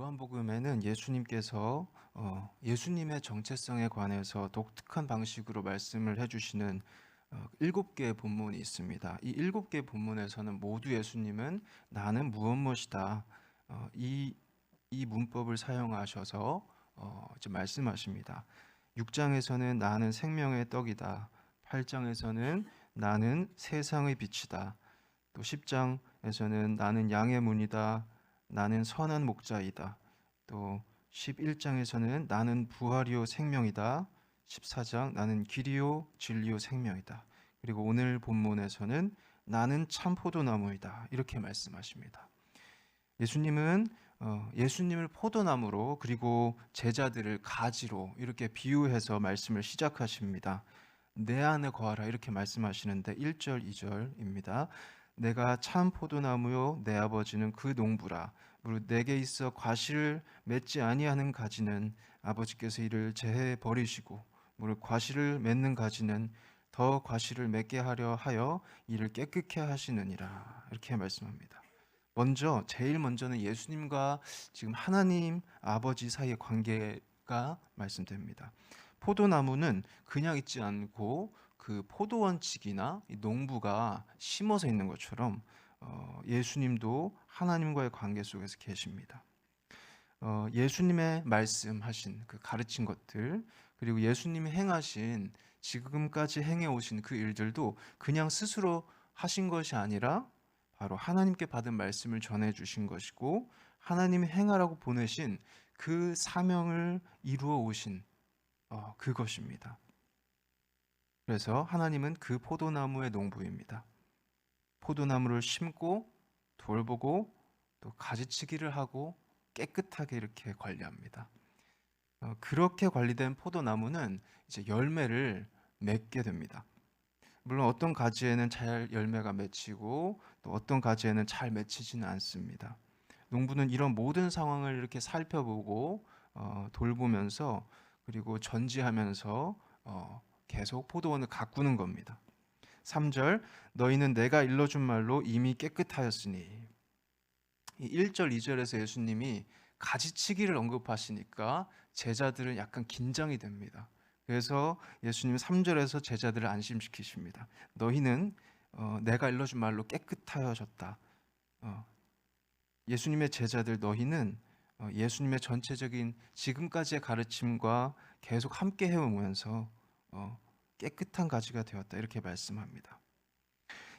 요한복음에는 예수님께서 예수님의 정체성에 관해서 독특한 방식으로 말씀을 해주시는 7개의 본문이 있습니다. 이 7개의 본문에서는 모두 예수님은 나는 무엇무엇이다, 이 문법을 사용하셔서 이제 말씀하십니다. 6장에서는 나는 생명의 떡이다. 8장에서는 나는 세상의 빛이다. 또 10장에서는 나는 양의 문이다. 나는 선한 목자이다. 또 11장에서는 나는 부활이요 생명이다. 14장 나는 길이요 진리요 생명이다. 그리고 오늘 본문에서는 나는 참 포도나무이다. 이렇게 말씀하십니다. 예수님은 예수님을 포도나무로 그리고 제자들을 가지로 이렇게 비유해서 말씀을 시작하십니다. 내 안에 거하라 이렇게 말씀하시는데 1절 2절입니다. 내가 참 포도나무요 내 아버지는 그 농부라. 무릇 내게 있어 과실을 맺지 아니하는 가지는 아버지께서 이를 제해 버리시고 무릇 과실을 맺는 가지는 더 과실을 맺게 하려 하여 이를 깨끗게 하시느니라. 이렇게 말씀합니다. 제일 먼저는 예수님과 지금 하나님 아버지 사이의 관계가 말씀됩니다. 포도나무는 그냥 있지 않고 그 포도원칙이나 농부가 심어서 있는 것처럼 예수님도 하나님과의 관계 속에서 계십니다. 예수님의 말씀하신 그 가르친 것들, 그리고 예수님이 행하신 지금까지 행해 오신 그 일들도 그냥 스스로 하신 것이 아니라 바로 하나님께 받은 말씀을 전해 주신 것이고, 하나님이 행하라고 보내신 그 사명을 이루어 오신 그것입니다. 그래서 하나님은 그 포도나무의 농부입니다. 포도나무를 심고 돌보고 또 가지치기를 하고 깨끗하게 이렇게 관리합니다. 그렇게 관리된 포도나무는 이제 열매를 맺게 됩니다. 물론 어떤 가지에는 잘 열매가 맺히고 또 어떤 가지에는 잘 맺히지는 않습니다. 농부는 이런 모든 상황을 이렇게 살펴보고 돌보면서 그리고 전지하면서 계속 포도원을 가꾸는 겁니다. 3절 너희는 내가 일러준 말로 이미 깨끗하였으니. 이 1절 2절에서 예수님이 가지치기를 언급하시니까 제자들은 약간 긴장이 됩니다. 그래서 예수님은 3절에서 제자들을 안심시키십니다. 너희는 내가 일러준 말로 깨끗하여졌다. 예수님의 제자들 너희는 예수님의 전체적인 지금까지의 가르침과 계속 함께 해오면서 깨끗한 가지가 되었다. 이렇게 말씀합니다.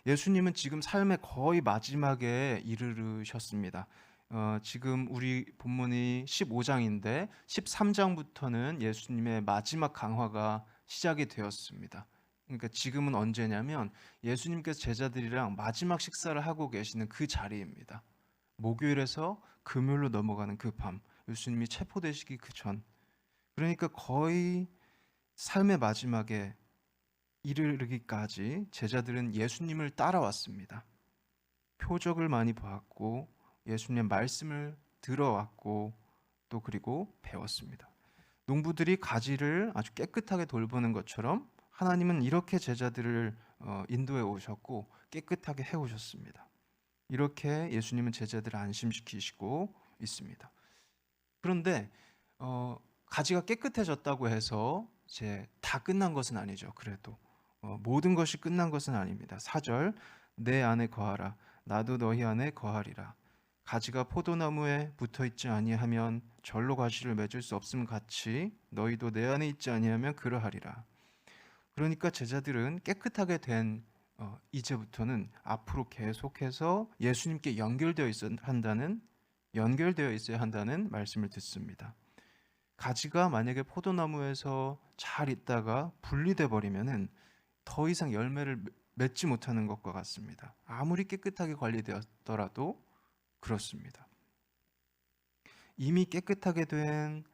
예수님은 지금 삶의 거의 마지막에 이르르셨습니다. 지금 우리 본문이 15장인데 13장부터는 예수님의 마지막 강화가 시작이 되었습니다. 그러니까 지금은 언제냐면 예수님께서 제자들이랑 마지막 식사를 하고 계시는 그 자리입니다. 목요일에서 금요일로 넘어가는 그 밤, 예수님이 체포되시기 그 전. 그러니까 거의 삶의 마지막에 이르기까지 제자들은 예수님을 따라왔습니다. 표적을 많이 보았고 예수님의 말씀을 들어왔고 또 그리고 배웠습니다. 농부들이 가지를 아주 깨끗하게 돌보는 것처럼 하나님은 이렇게 제자들을 인도해 오셨고 깨끗하게 해오셨습니다. 이렇게 예수님은 제자들을 안심시키시고 있습니다. 그런데 가지가 깨끗해졌다고 해서 이제 다 끝난 것은 아니죠. 그래도 모든 것이 끝난 것은 아닙니다. 4절 내 안에 거하라 나도 너희 안에 거하리라. 가지가 포도나무에 붙어있지 아니하면 절로 과실을 맺을 수 없음 같이 너희도 내 안에 있지 아니하면 그러하리라. 그러니까 제자들은 깨끗하게 된 이제부터는 앞으로 계속해서 예수님께 연결되어 있어야 한다는 말씀을 듣습니다. 가지가 만약에 포도나무에서 잘 있다가 분리돼 버리면은 더 이상 열매를 맺지 못하는 것과 같습니다. 아무리 깨끗하게 관리되었더라도 그렇습니다. 이미 깨끗하게 된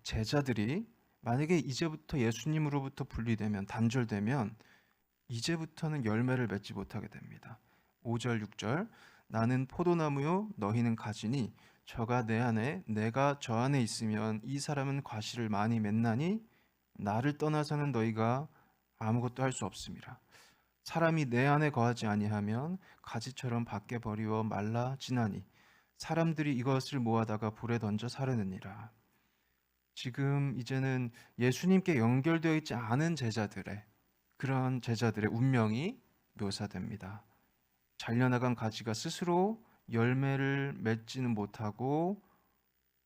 제자들이 만약에 이제부터 예수님으로부터 분리되면 단절되면 이제부터는 열매를 맺지 못하게 됩니다. 5절 6절 나는 포도나무요 너희는 가지니 저가 내 안에 내가 저 안에 있으면 이 사람은 과실을 많이 맺나니 나를 떠나서는 너희가 아무것도 할 수 없음이라. 사람이 내 안에 거하지 아니하면 가지처럼 밖에 버리워 말라지나니 사람들이 이것을 모아다가 불에 던져 사르느니라. 지금 이제는 예수님께 연결되어 있지 않은 제자들의 그런 제자들의 운명이 묘사됩니다. 잘려나간 가지가 스스로 열매를 맺지는 못하고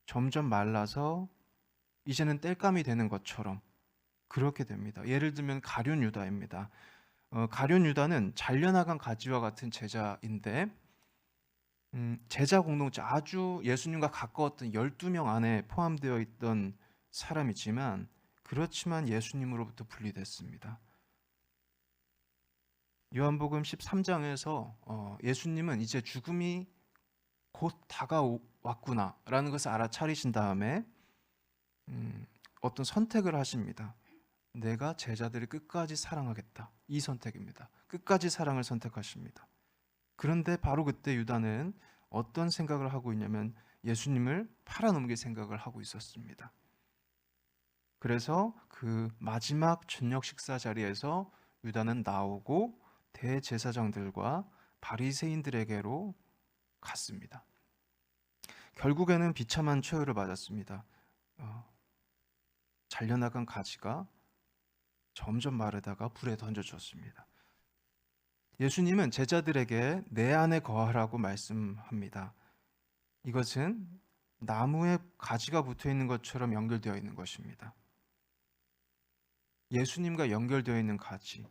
점점 말라서 이제는 땔감이 되는 것처럼 그렇게 됩니다. 예를 들면 가룟 유다입니다. 가룟 유다는 잘려나간 가지와 같은 제자인데 제자 공동체 아주 예수님과 가까웠던 12명 안에 포함되어 있던 사람이지만 그렇지만 예수님으로부터 분리됐습니다. 요한복음 13장에서 예수님은 이제 죽음이 곧 다가왔구나라는 것을 알아차리신 다음에 어떤 선택을 하십니다. 내가 제자들을 끝까지 사랑하겠다. 이 선택입니다. 끝까지 사랑을 선택하십니다. 그런데 바로 그때 유다는 어떤 생각을 하고 있냐면 예수님을 팔아넘길 생각을 하고 있었습니다. 그래서 그 마지막 저녁 식사 자리에서 유다는 나오고 대제사장들과 바리새인들에게로 갔습니다. 결국에는 비참한 최후를 맞았습니다. 잘려나간 가지가 점점 마르다가 불에 던져졌습니다. 예수님은 제자들에게 내 안에 거하라고 말씀합니다. 이것은 나무에 가지가 붙어 있는 것처럼 연결되어 있는 것입니다. 예수님과 연결되어 있는 가지.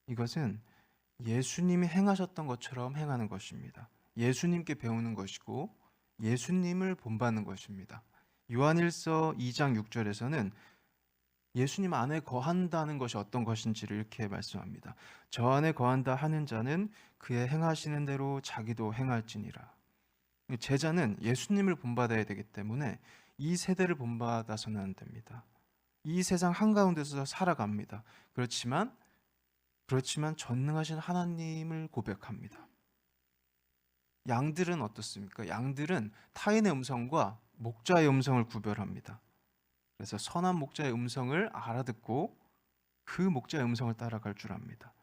이것은 예수님이 행하셨던 것처럼 행하는 것입니다. 예수님께 배우는 것이고 예수님을 본받는 것입니다. 요한일서 2장 6절에서는 예수님 안에 거한다는 것이 어떤 것인지를 이렇게 말씀합니다. 저 안에 거한다 하는 자는 그의 행하시는 대로 자기도 행할지니라. 제자는 예수님을 본받아야 되기 때문에 이 세대를 본받아서는 안 됩니다. 이 세상 한가운데서 살아갑니다. 그렇지만 전능하신 하나님을 고백합니다. 양들은 어떻습니까? 양들은 타인의 음성과 목자의 음성을 구별합니다. 그래서 선한 목자의 음성을 알아듣고 그 목자의 음성을 따라갈 줄 압니다.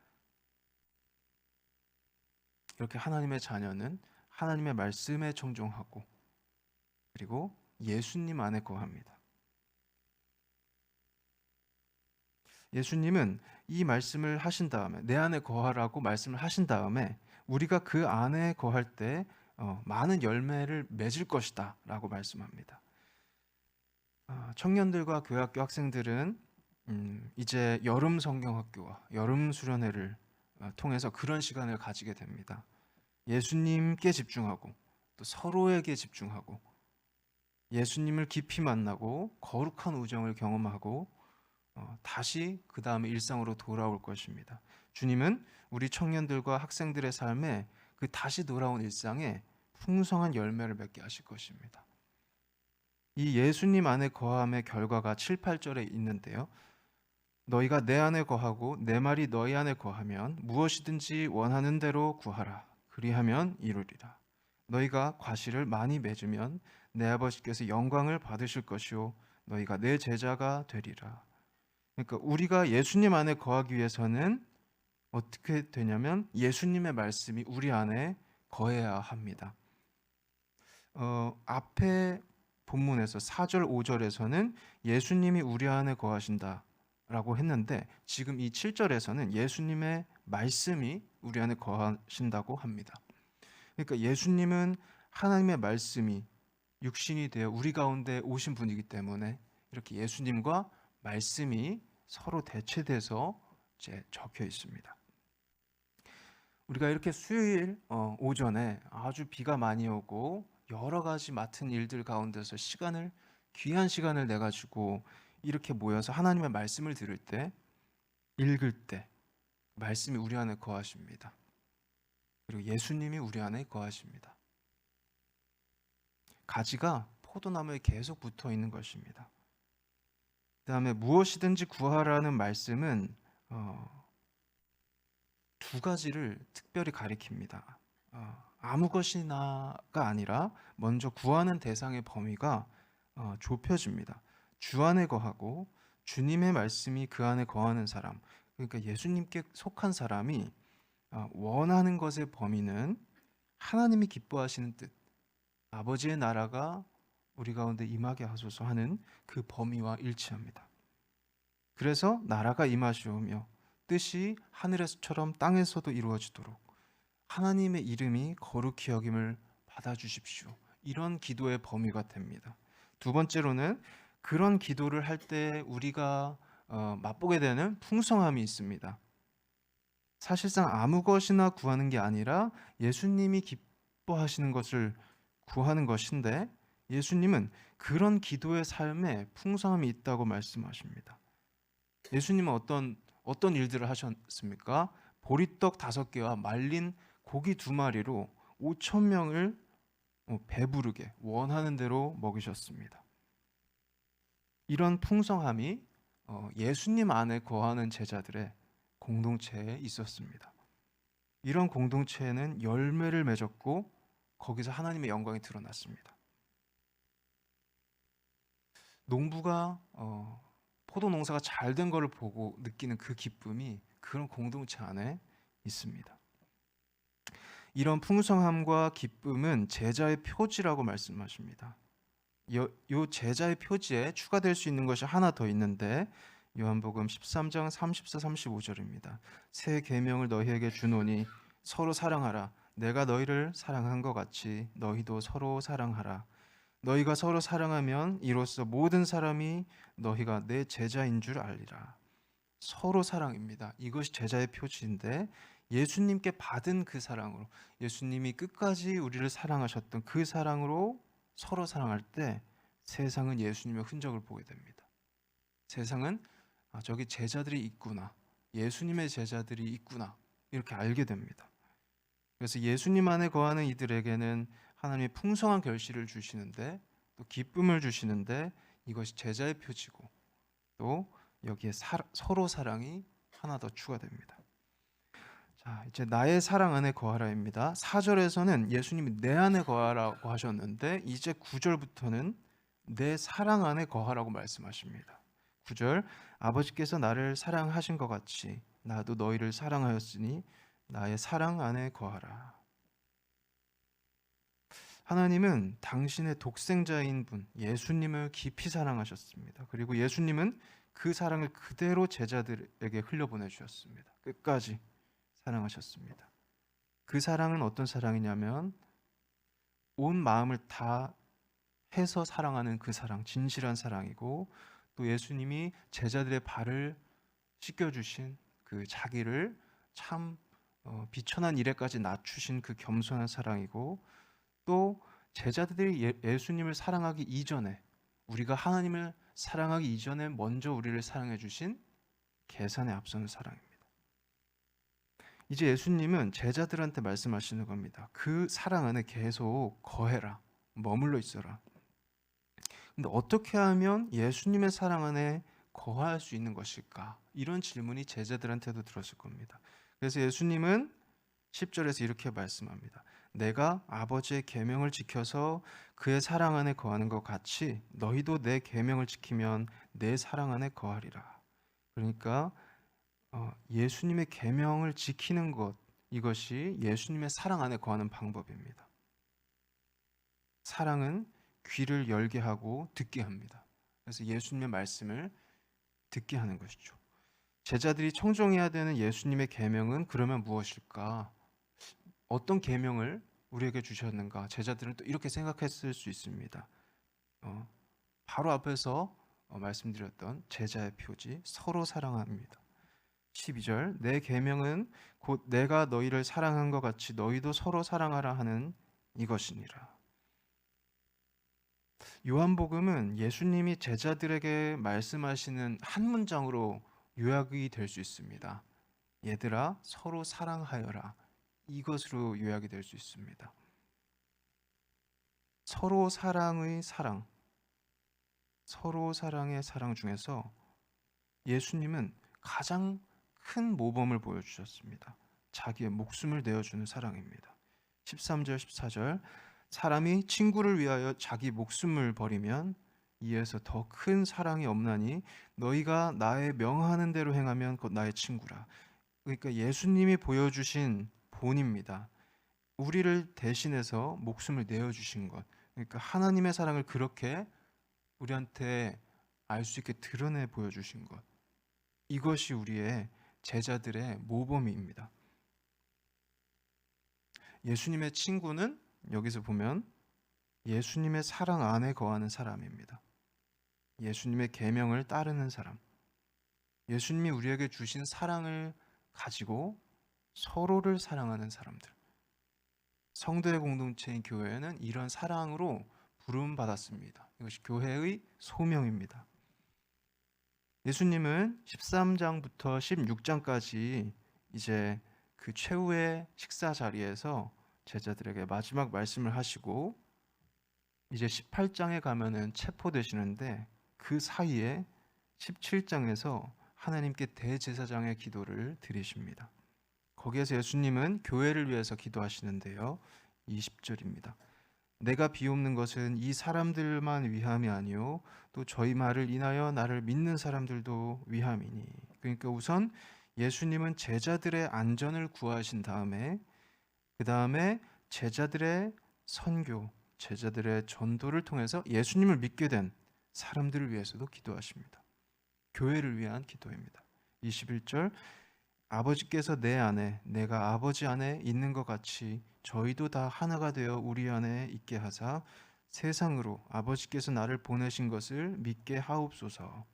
이렇게 하나님의 자녀는 하나님의 말씀에 청종하고 그리고 예수님 안에 거합니다. 예수님은 이 말씀을 하신 다음에 내 안에 거하라고 말씀을 하신 다음에 우리가 그 안에 거할 때 많은 열매를 맺을 것이다 라고 말씀합니다. 청년들과 교회학교 학생들은 이제 여름 성경학교와 여름 수련회를 통해서 그런 시간을 가지게 됩니다. 예수님께 집중하고 또 서로에게 집중하고 예수님을 깊이 만나고 거룩한 우정을 경험하고 다시 그 다음에 일상으로 돌아올 것입니다. 주님은 우리 청년들과 학생들의 삶에 그 다시 돌아온 일상에 풍성한 열매를 맺게 하실 것입니다. 이 예수님 안에 거함의 결과가 7, 8절에 있는데요. 너희가 내 안에 거하고 내 말이 너희 안에 거하면 무엇이든지 원하는 대로 구하라. 그리하면 이루리라. 너희가 과실을 많이 맺으면 내 아버지께서 영광을 받으실 것이요 너희가 내 제자가 되리라. 그러니까 우리가 예수님 안에 거하기 위해서는 어떻게 되냐면 예수님의 말씀이 우리 안에 거해야 합니다. 앞에 본문에서 4절, 5절에서는 예수님이 우리 안에 거하신다라고 했는데 지금 이 7절에서는 예수님의 말씀이 우리 안에 거하신다고 합니다. 그러니까 예수님은 하나님의 말씀이 육신이 되어 우리 가운데 오신 분이기 때문에 이렇게 예수님과 말씀이 서로 대체돼서 이제 적혀 있습니다. 우리가 이렇게 수요일 오전에 아주 비가 많이 오고 여러 가지 맡은 일들 가운데서 귀한 시간을 내 가지고 이렇게 모여서 하나님의 말씀을 들을 때, 읽을 때 말씀이 우리 안에 거하십니다. 그리고 예수님이 우리 안에 거하십니다. 가지가 포도나무에 계속 붙어 있는 것입니다. 그다음에 무엇이든지 구하라는 말씀은 두 가지를 특별히 가리킵니다. 아무 것이나가 아니라 먼저 구하는 대상의 범위가 좁혀집니다. 주 안에 거하고 주님의 말씀이 그 안에 거하는 사람, 그러니까 예수님께 속한 사람이 원하는 것의 범위는 하나님이 기뻐하시는 뜻, 아버지의 나라가 우리 가운데 임하게 하소서 하는 그 범위와 일치합니다. 그래서 나라가 임하시오며 뜻이 하늘에서처럼 땅에서도 이루어지도록 하나님의 이름이 거룩히 여김을 받아주십시오. 이런 기도의 범위가 됩니다. 두 번째로는 그런 기도를 할 때 우리가 맛보게 되는 풍성함이 있습니다. 사실상 아무 것이나 구하는 게 아니라 예수님이 기뻐하시는 것을 구하는 것인데 예수님은 그런 기도의 삶에 풍성함이 있다고 말씀하십니다. 예수님은 어떤 일들을 하셨습니까? 보리떡 5개와 말린 고기 2마리로 5천 명을 배부르게 원하는 대로 먹이셨습니다. 이런 풍성함이 예수님 안에 거하는 제자들의 공동체에 있었습니다. 이런 공동체에는 열매를 맺었고 거기서 하나님의 영광이 드러났습니다. 농부가 포도 농사가 잘 된 것을 보고 느끼는 그 기쁨이 그런 공동체 안에 있습니다. 이런 풍성함과 기쁨은 제자의 표지라고 말씀하십니다. 요 제자의 표지에 추가될 수 있는 것이 하나 더 있는데 요한복음 13장 34, 35절입니다. 새 계명을 너희에게 주노니 서로 사랑하라. 내가 너희를 사랑한 것 같이 너희도 서로 사랑하라. 너희가 서로 사랑하면 이로써 모든 사람이 너희가 내 제자인 줄 알리라. 서로 사랑입니다. 이것이 제자의 표지인데 예수님께 받은 그 사랑으로 예수님이 끝까지 우리를 사랑하셨던 그 사랑으로 서로 사랑할 때 세상은 예수님의 흔적을 보게 됩니다. 세상은 저기 제자들이 있구나. 예수님의 제자들이 있구나. 이렇게 알게 됩니다. 그래서 예수님 안에 거하는 이들에게는 하나님이 풍성한 결실을 주시는데 또 기쁨을 주시는데 이것이 제자의 표지고 또 여기에 서로 사랑이 하나 더 추가됩니다. 자, 이제 나의 사랑 안에 거하라입니다. 4절에서는 예수님이 내 안에 거하라고 하셨는데 이제 9절부터는 내 사랑 안에 거하라고 말씀하십니다. 9절 아버지께서 나를 사랑하신 것 같이 나도 너희를 사랑하였으니 나의 사랑 안에 거하라. 하나님은 당신의 독생자인 분 예수님을 깊이 사랑하셨습니다. 그리고 예수님은 그 사랑을 그대로 제자들에게 흘려보내 주셨습니다. 끝까지 사랑하셨습니다. 그 사랑은 어떤 사랑이냐면 온 마음을 다 해서 사랑하는 그 사랑, 진실한 사랑이고 또 예수님이 제자들의 발을 씻겨주신 그 자기를 참 비천한 일에까지 낮추신 그 겸손한 사랑이고 또 제자들이 예수님을 사랑하기 이전에 우리가 하나님을 사랑하기 이전에 먼저 우리를 사랑해 주신 계산에 앞서는 사랑입니다. 이제 예수님은 제자들한테 말씀하시는 겁니다. 그 사랑 안에 계속 거해라. 머물러 있어라. 근데 어떻게 하면 예수님의 사랑 안에 거할 수 있는 것일까? 이런 질문이 제자들한테도 들었을 겁니다. 그래서 예수님은 10절에서 이렇게 말씀합니다. 내가 아버지의 계명을 지켜서 그의 사랑 안에 거하는 것 같이 너희도 내 계명을 지키면 내 사랑 안에 거하리라. 그러니까 예수님의 계명을 지키는 것 이것이 예수님의 사랑 안에 거하는 방법입니다. 사랑은 귀를 열게 하고 듣게 합니다. 그래서 예수님의 말씀을 듣게 하는 것이죠. 제자들이 청종해야 되는 예수님의 계명은 그러면 무엇일까? 어떤 계명을 우리에게 주셨는가? 제자들은 또 이렇게 생각했을 수 있습니다. 바로 앞에서 말씀드렸던 제자의 표지 서로 사랑합니다. 12절 내 계명은 곧 내가 너희를 사랑한 것 같이 너희도 서로 사랑하라 하는 이것이니라. 요한복음은 예수님이 제자들에게 말씀하시는 한 문장으로 요약이 될 수 있습니다. 얘들아 서로 사랑하여라. 이것으로 요약이 될 수 있습니다. 서로 사랑의 사랑, 서로 사랑의 사랑 중에서 예수님은 가장 큰 모범을 보여주셨습니다. 자기의 목숨을 내어주는 사랑입니다. 13절, 14절 사람이 친구를 위하여 자기 목숨을 버리면 이에서 더 큰 사랑이 없나니 너희가 나의 명하는 대로 행하면 곧 나의 친구라. 그러니까 예수님이 보여주신 본입니다. 우리를 대신해서 목숨을 내어주신 것, 그러니까 하나님의 사랑을 그렇게 우리한테 알 수 있게 드러내 보여주신 것. 이것이 우리의 제자들의 모범입니다. 예수님의 친구는 여기서 보면 예수님의 사랑 안에 거하는 사람입니다. 예수님의 계명을 따르는 사람. 예수님이 우리에게 주신 사랑을 가지고 서로를 사랑하는 사람들. 성도의 공동체인 교회는 이런 사랑으로 부름받았습니다. 이것이 교회의 소명입니다. 예수님은 13장부터 16장까지 이제 그 최후의 식사 자리에서 제자들에게 마지막 말씀을 하시고 이제 18장에 가면은 체포되시는데 그 사이에 17장에서 하나님께 대제사장의 기도를 드리십니다. 거기에서 예수님은 교회를 위해서 기도하시는데요. 20절입니다. 내가 비옵는 것은 이 사람들만 위함이 아니요 또 저희 말을 인하여 나를 믿는 사람들도 위함이니. 그러니까 우선 예수님은 제자들의 안전을 구하신 다음에 그 다음에 제자들의 선교, 제자들의 전도를 통해서 예수님을 믿게 된 사람들을 위해서도 기도하십니다. 교회를 위한 기도입니다. 21절 아버지께서 내 안에 내가 아버지 안에 있는 것 같이 저희도 다 하나가 되어 우리 안에 있게 하사 세상으로 아버지께서 나를 보내신 것을 믿게 하옵소서.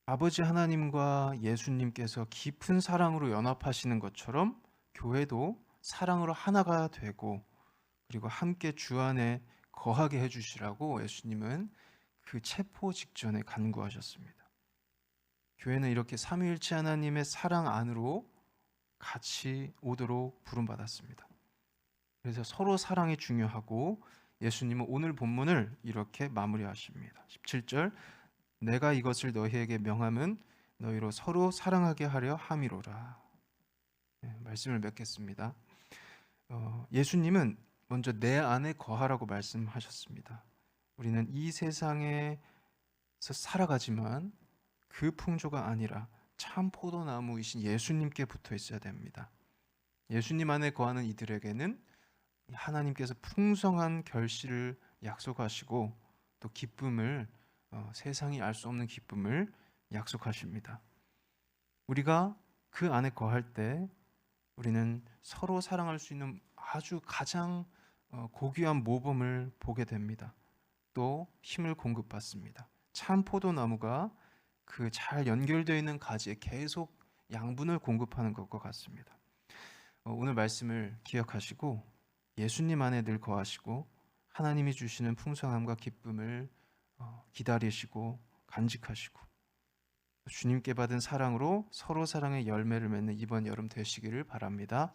아버지 하나님과 예수님께서 깊은 사랑으로 연합하시는 것처럼 교회도 사랑으로 하나가 되고 그리고 함께 주 안에 거하게 해주시라고 예수님은 그 체포 직전에 간구하셨습니다. 교회는 이렇게 삼위일체 하나님의 사랑 안으로 같이 오도록 부름받았습니다. 그래서 서로 사랑이 중요하고 예수님은 오늘 본문을 이렇게 마무리하십니다. 17절 내가 이것을 너희에게 명함은 너희로 서로 사랑하게 하려 함이로라. 말씀을 맺겠습니다. 예수님은 먼저 내 안에 거하라고 말씀하셨습니다. 우리는 이 세상에서 살아가지만 그 풍조가 아니라 참 포도나무이신 예수님께 붙어 있어야 됩니다. 예수님 안에 거하는 이들에게는 하나님께서 풍성한 결실을 약속하시고 또 기쁨을 세상이 알 수 없는 기쁨을 약속하십니다. 우리가 그 안에 거할 때 우리는 서로 사랑할 수 있는 아주 가장 고귀한 모범을 보게 됩니다. 또 힘을 공급받습니다. 참 포도나무가 그 잘 연결되어 있는 가지에 계속 양분을 공급하는 것과 같습니다. 오늘 말씀을 기억하시고 예수님 안에 늘 거하시고 하나님이 주시는 풍성함과 기쁨을 기다리시고 간직하시고 주님께 받은 사랑으로 서로 사랑의 열매를 맺는 이번 여름 되시기를 바랍니다.